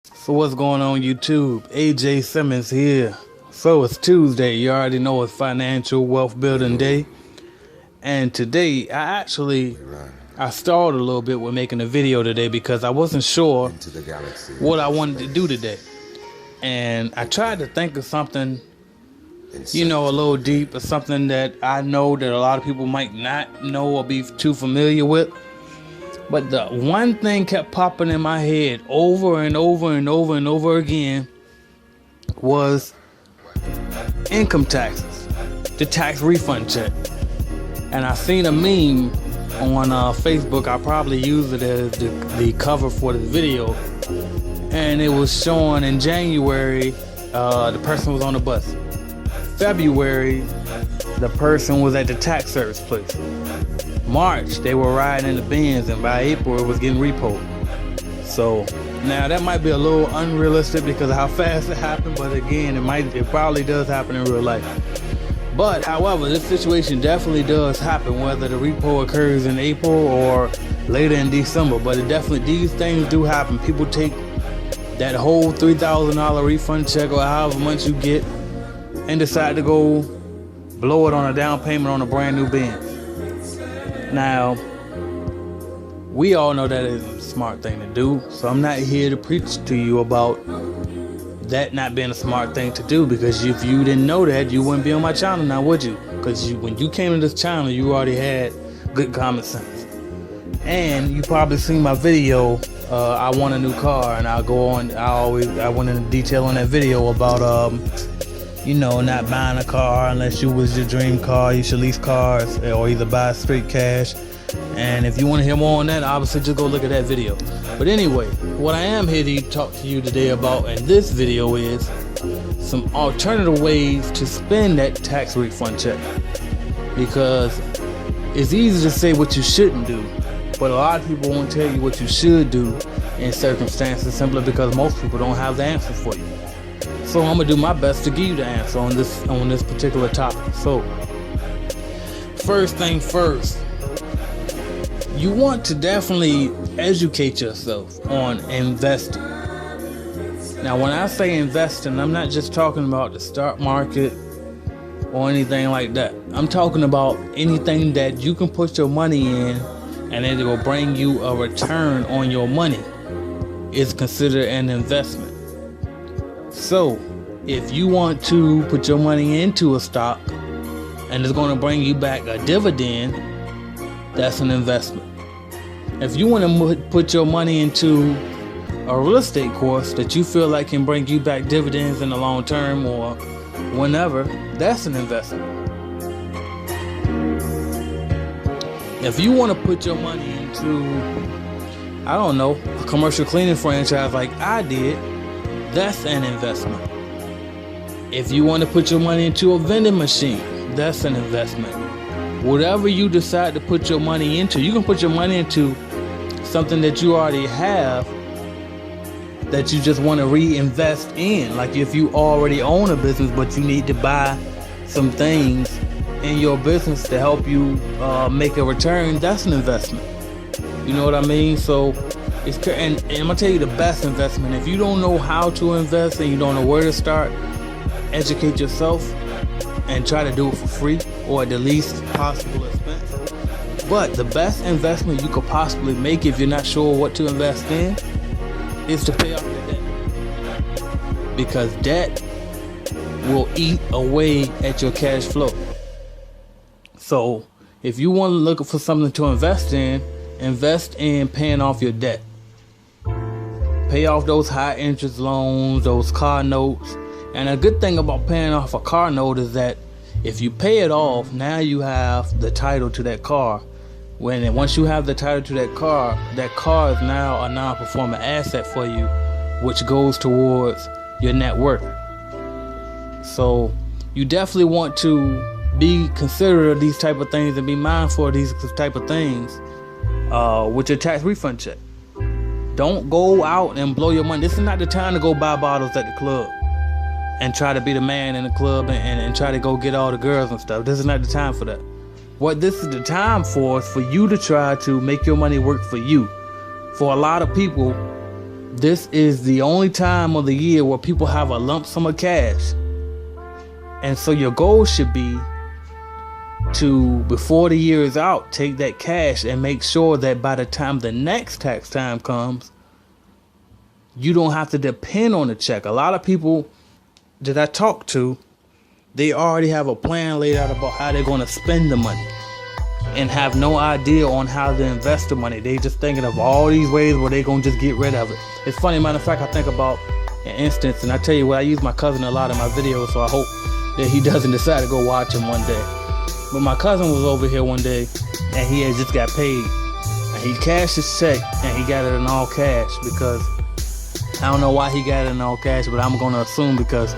So what's going on YouTube? AJ Simmons here. So it's Tuesday. You already know it's Financial Wealth Building Day. And today I stalled a little bit with making a video today because I wasn't sure what I wanted to do today. And I tried to think of something, a little deep, or something that I know that a lot of people might not know or be too familiar with. But the one thing kept popping in my head over and over and over and over again was income taxes, the tax refund check. And I seen a meme on Facebook. I probably used it as the cover for this video. And it was showing in January, the person was on the bus. February, the person was at the tax service place. March, they were riding in the Benz, and by April, it was getting repoed. So now that might be a little unrealistic because of how fast it happened, but again, it probably does happen in real life. But however, this situation definitely does happen, whether the repo occurs in April or later in December. But these things do happen. People take that whole $3,000 refund check or however much you get and decide to go blow it on a down payment on a brand new Benz. Now, we all know that isn't a smart thing to do, so I'm not here to preach to you about that not being a smart thing to do, because if you didn't know that, you wouldn't be on my channel now, would you? Because when you came to this channel, you already had good common sense. And you probably seen my video, I want a new car, and I went into detail on that video about not buying a car unless you was your dream car. You should lease cars or either buy straight cash. And if you want to hear more on that, obviously just go look at that video. But anyway, what I am here to talk to you today about in this video is some alternative ways to spend that tax refund check. Because it's easy to say what you shouldn't do, but a lot of people won't tell you what you should do in circumstances simply because most people don't have the answers for you. So I'm gonna do my best to give you the answer on this particular topic. So first thing first, you want to definitely educate yourself on investing. Now, when I say investing, I'm not just talking about the stock market or anything like that. I'm talking about anything that you can put your money in and it will bring you a return on your money. It's considered an investment. So, if you want to put your money into a stock and it's going to bring you back a dividend, that's an investment. If you want to put your money into a real estate course that you feel like can bring you back dividends in the long term or whenever, that's an investment. If you want to put your money into, a commercial cleaning franchise like I did, that's an investment. If you want to put your money into a vending machine, that's an investment. Whatever you decide to put your money into, you can put your money into something that you already have that you just want to reinvest in. Like if you already own a business but you need to buy some things in your business to help you make a return, that's an investment. You know what I mean? So and I'm gonna tell you the best investment. If you don't know how to invest and you don't know where to start, educate yourself and try to do it for free or at the least possible expense. But the best investment you could possibly make if you're not sure what to invest in is to pay off your debt. Because debt will eat away at your cash flow. So if you want to look for something to invest in paying off your debt. Pay off those high interest loans, those car notes. And a good thing about paying off a car note is that if you pay it off, now you have the title to that car. Once you have the title to that car is now a non-performing asset for you, which goes towards your net worth. So you definitely want to be considerate of these type of things and be mindful of these type of things with your tax refund check. Don't go out and blow your money. This is not the time to go buy bottles at the club and try to be the man in the club and try to go get all the girls and stuff. This is not the time for that. What this is the time for is for you to try to make your money work for you. For a lot of people, this is the only time of the year where people have a lump sum of cash. And so your goal should be to, before the year is out, take that cash and make sure that by the time the next tax time comes, you don't have to depend on the check. A lot of people that I talk to, they already have a plan laid out about how they're going to spend the money and have no idea on how to invest the money. They just thinking of all these ways where they're going to just get rid of it. It's funny, matter of fact, I think about an instance, and I tell you what, I use my cousin a lot in my videos, so I hope that he doesn't decide to go watch him one day. But my cousin was over here one day, and he had just got paid, and he cashed his check, and he got it in all cash, because I don't know why he got it in all cash, but I'm going to assume because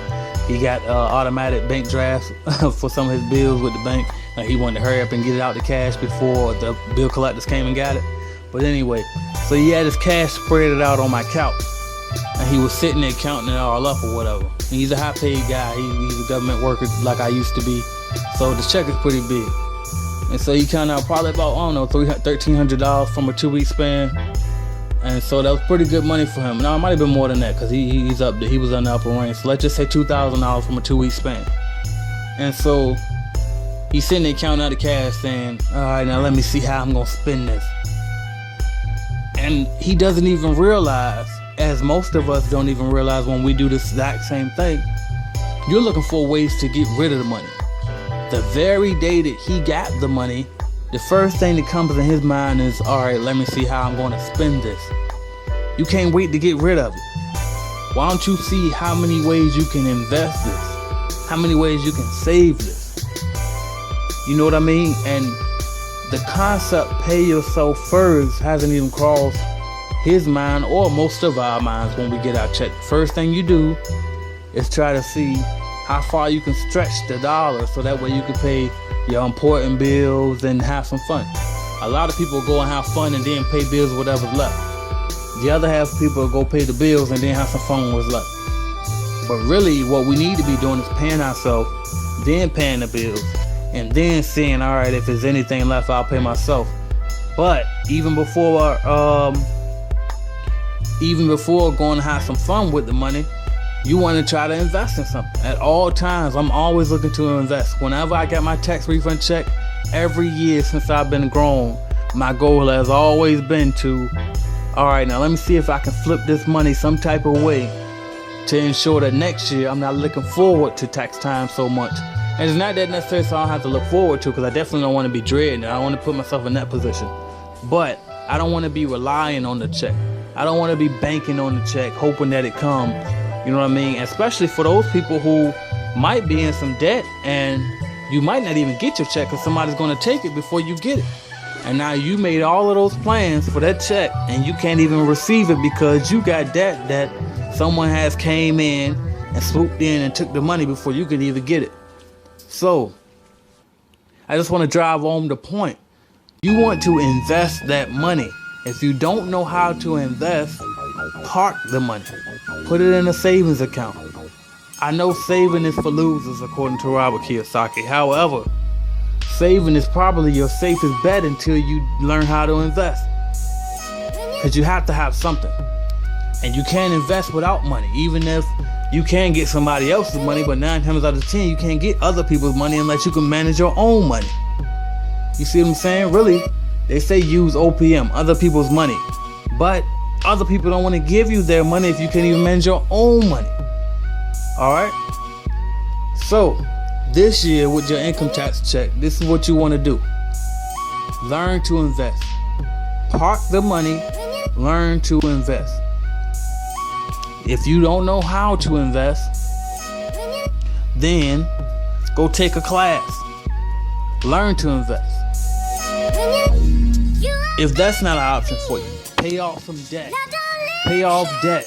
he got automatic bank drafts for some of his bills with the bank. He wanted to hurry up and get it out the cash before the bill collectors came and got it. But anyway, so he had his cash spread it out on my couch, and he was sitting there counting it all up or whatever. And he's a high paid guy. He's a government worker like I used to be. So the check is pretty big. And so he counted out probably about, I don't know, $1,300 from a 2-week span. And so that was pretty good money for him. Now it might have been more than that, because he was in the upper range. So let's just say $2,000 from a 2-week span. And so he's sitting there counting out the cash saying, all right, now let me see how I'm going to spend this. And he doesn't even realize, as most of us don't even realize when we do this exact same thing, you're looking for ways to get rid of the money. The very day that he got the money, the first thing that comes in his mind is, all right, let me see how I'm going to spend this. You can't wait to get rid of it. Why don't you see how many ways you can invest this? How many ways you can save this? You know what I mean? And the concept pay yourself first hasn't even crossed his mind or most of our minds when we get our check. First thing you do is try to see how far you can stretch the dollar so that way you can pay your important bills and have some fun. A lot of people go and have fun and then pay bills whatever's left. The other half of people go pay the bills and then have some fun with what's left. But really what we need to be doing is paying ourselves, then paying the bills, and then seeing, all right, if there's anything left, I'll pay myself. But even before going to have some fun with the money, you want to try to invest in something. At all times, I'm always looking to invest. Whenever I get my tax refund check, every year since I've been grown, my goal has always been to, all right, now let me see if I can flip this money some type of way to ensure that next year I'm not looking forward to tax time so much. And it's not that necessarily so I don't have to look forward to, because I definitely don't want to be dreading it. I don't want to put myself in that position. But I don't want to be relying on the check. I don't want to be banking on the check, hoping that it comes. You know what I mean? Especially for those people who might be in some debt and you might not even get your check because somebody's going to take it before you get it. And now you made all of those plans for that check and you can't even receive it because you got debt that someone has came in and swooped in and took the money before you could even get it. So I just want to drive home the point. You want to invest that money. If you don't know how to invest, park the money. Put it in a savings account. I know saving is for losers, according to Robert Kiyosaki. However, saving is probably your safest bet until you learn how to invest. Because you have to have something. And you can't invest without money. Even if you can get somebody else's money, but 9 times out of 10, you can't get other people's money unless you can manage your own money. You see what I'm saying? Really, they say use OPM, other people's money. But other people don't want to give you their money if you can't even manage your own money. Alright? So, this year with your income tax check, this is what you want to do. Learn to invest. Park the money. Learn to invest. If you don't know how to invest, then go take a class. Learn to invest. If that's not an option for you, pay off some debt. Pay off debt.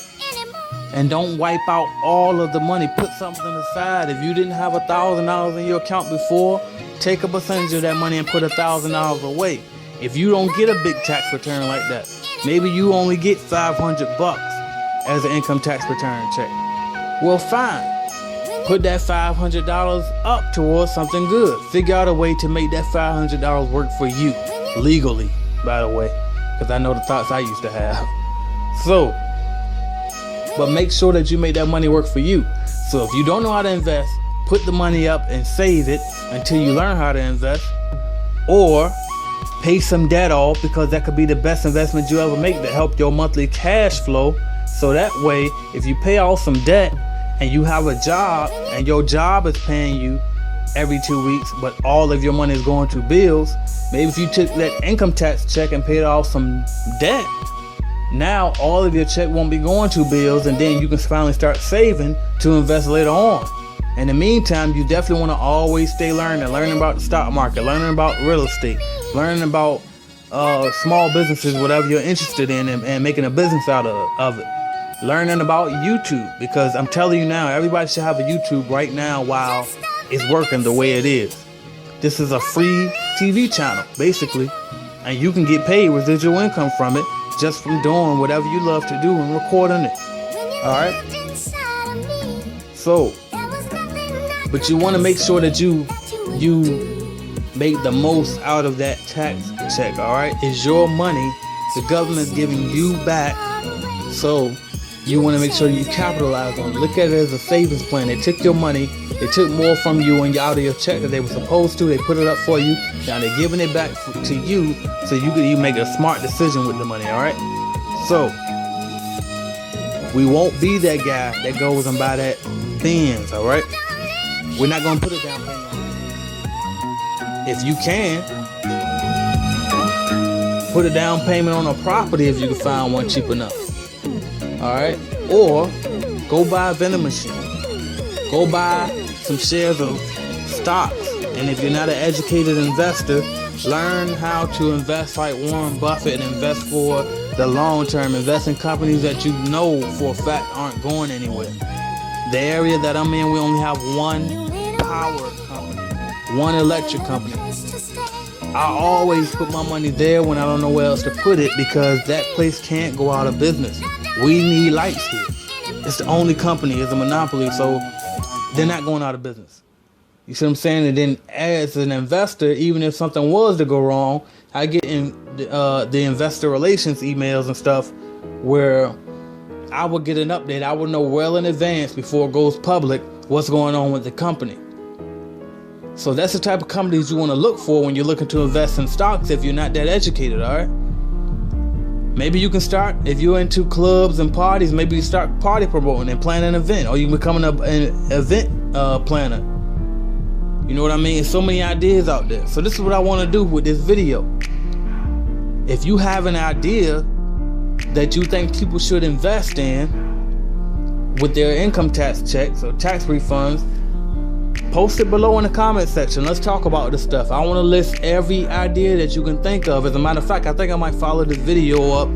And don't wipe out all of the money. Put something aside. If you didn't have $1,000 in your account before, take a percentage of that money and put $1,000 away. If you don't get a big tax return like that, maybe you only get $500 as an income tax return check. Well, fine. Put that $500 up towards something good. Figure out a way to make that $500 work for you. Legally, by the way. Because I know the thoughts I used to have. So, but make sure that you make that money work for you. So if you don't know how to invest, put the money up and save it until you learn how to invest, or pay some debt off, because that could be the best investment you ever make to help your monthly cash flow. So that way, if you pay off some debt and you have a job and your job is paying you every 2 weeks, but all of your money is going to bills, maybe if you took that income tax check and paid off some debt, now all of your check won't be going to bills, and then you can finally start saving to invest later on. In the meantime, you definitely want to always stay learning about the stock market, learning about real estate, learning about small businesses, whatever you're interested in, and making a business out of it. Learning about YouTube, because I'm telling you now, everybody should have a YouTube right now while it's working the way it is. This is a free TV channel, basically, and you can get paid residual income from it just from doing whatever you love to do and recording it. Alright? So, but you want to make sure that you make the most out of that tax check, alright? It's your money. The government's giving you back. So, you want to make sure you capitalize on it. Look at it as a savings plan. They took your money. They took more from you and out of your check that they were supposed to. They put it up for you. Now they're giving it back to you, so you make a smart decision with the money, alright? So, we won't be that guy that goes and buy that Benz, alright? We're not going to put a down payment on it. If you can, put a down payment on a property if you can find one cheap enough. Alright? Or go buy a vending machine. Go buy some shares of stocks. And if you're not an educated investor, learn how to invest like Warren Buffett and invest for the long term. Invest in companies that you know for a fact aren't going anywhere. The area that I'm in, we only have one power company, one electric company. I always put my money there when I don't know where else to put it, because that place can't go out of business. We need lights here. It's the only company, it's a monopoly, so they're not going out of business. You see what I'm saying? And then as an investor, even if something was to go wrong, I get in the investor relations emails and stuff where I would get an update. I would know well in advance before it goes public what's going on with the company. So that's the type of companies you want to look for when you're looking to invest in stocks if you're not that educated, all right? Maybe you can start, if you're into clubs and parties, maybe you start party promoting and plan an event, or you become an event planner. You know what I mean? There's so many ideas out there. So this is what I want to do with this video. If you have an idea that you think people should invest in with their income tax checks or tax refunds, post it below in the comment section. Let's talk about this stuff. I want to list every idea that you can think of. As a matter of fact, I think I might follow this video up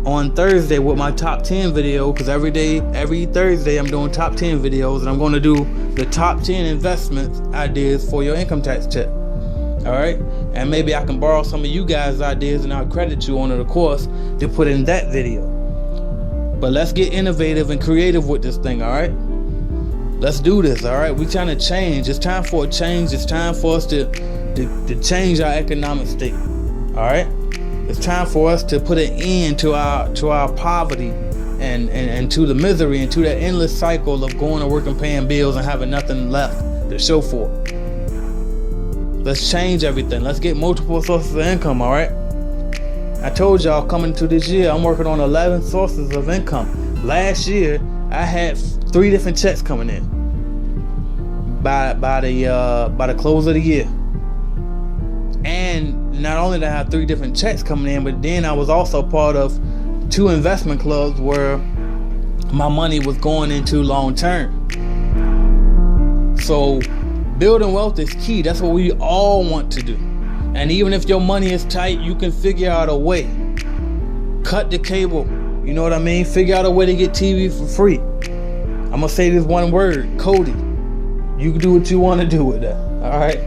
on Thursday with my top 10 video, because every Thursday I'm doing top 10 videos, and I'm going to do the top 10 investment ideas for your income tax check. All right, and maybe I can borrow some of you guys' ideas and I'll credit you on it, of course, to put in that video. But let's get innovative and creative with this thing. All right, let's do this. All right, we're trying to change. It's time for a change. It's time for us to change our economic state. All right, it's time for us to put an end to our poverty and to the misery and to that endless cycle of going to work and paying bills and having nothing left to show for it. Let's change everything. Let's get multiple sources of income, all right? I told y'all coming to this year, I'm working on 11 sources of income. Last year, I had 3 different checks coming in by the close of the year. And not only did I have 3 different checks coming in, but then I was also part of 2 investment clubs where my money was going into long term. So building wealth is key. That's what we all want to do. And even if your money is tight, you can figure out a way. Cut the cable. You know what I mean? Figure out a way to get TV for free. I'm going to say this one word, Kodi. You can do what you want to do with that. All right?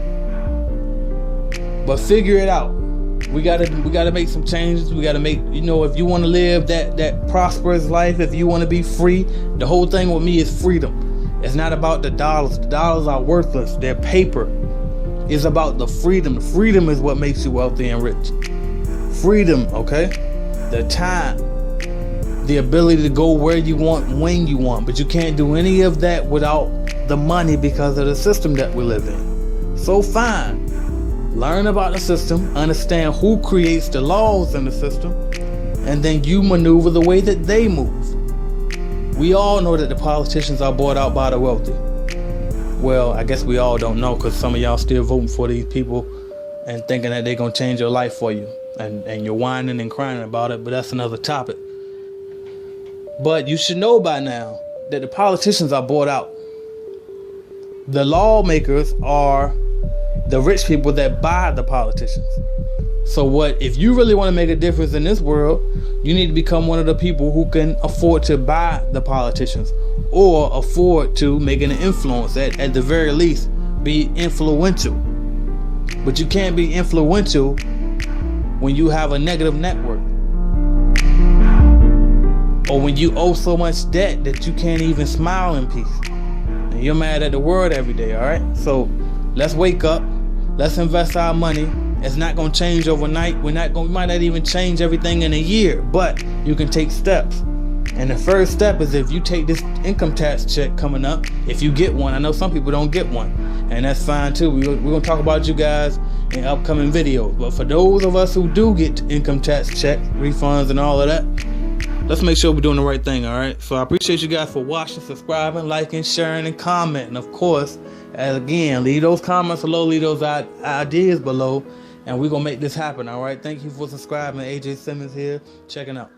But figure it out. We gotta make some changes. We gotta make, if you want to live that prosperous life, if you want to be free, the whole thing with me is freedom. It's not about the dollars. The dollars are worthless. They're paper. It's about the freedom. The freedom is what makes you wealthy and rich. Freedom, okay? The time. the ability to go where you want, when you want. But you can't do any of that without the money because of the system that we live in. So fine, learn about the system, understand who creates the laws in the system, and then you maneuver the way that they move. We all know that the politicians are bought out by the wealthy. Well, I guess we all don't know, because some of y'all still voting for these people and thinking that they're going to change your life for you. And you're whining and crying about it, but that's another topic. But you should know by now that the politicians are bought out. The lawmakers are the rich people that buy the politicians. So if you really want to make a difference in this world, you need to become one of the people who can afford to buy the politicians, or afford to make an influence, at the very least be influential. But you can't be influential when you have a negative network, or when you owe so much debt that you can't even smile in peace and you're mad at the world every day. All right, so let's wake up, let's invest our money. It's not going to change overnight. We might not even change everything in a year, but you can take steps. And the first step is, if you take this income tax check coming up, if you get one. I know some people don't get one, and that's fine too. We're going to talk about you guys in upcoming videos. But for those of us who do get income tax check refunds and all of that, let's make sure we're doing the right thing. All right, so I appreciate you guys for watching, subscribing, liking, sharing, and commenting. Of course, as again, leave those comments below, leave those ideas below, and we're going to make this happen. All right, thank you for subscribing. AJ Simmons here, checking out.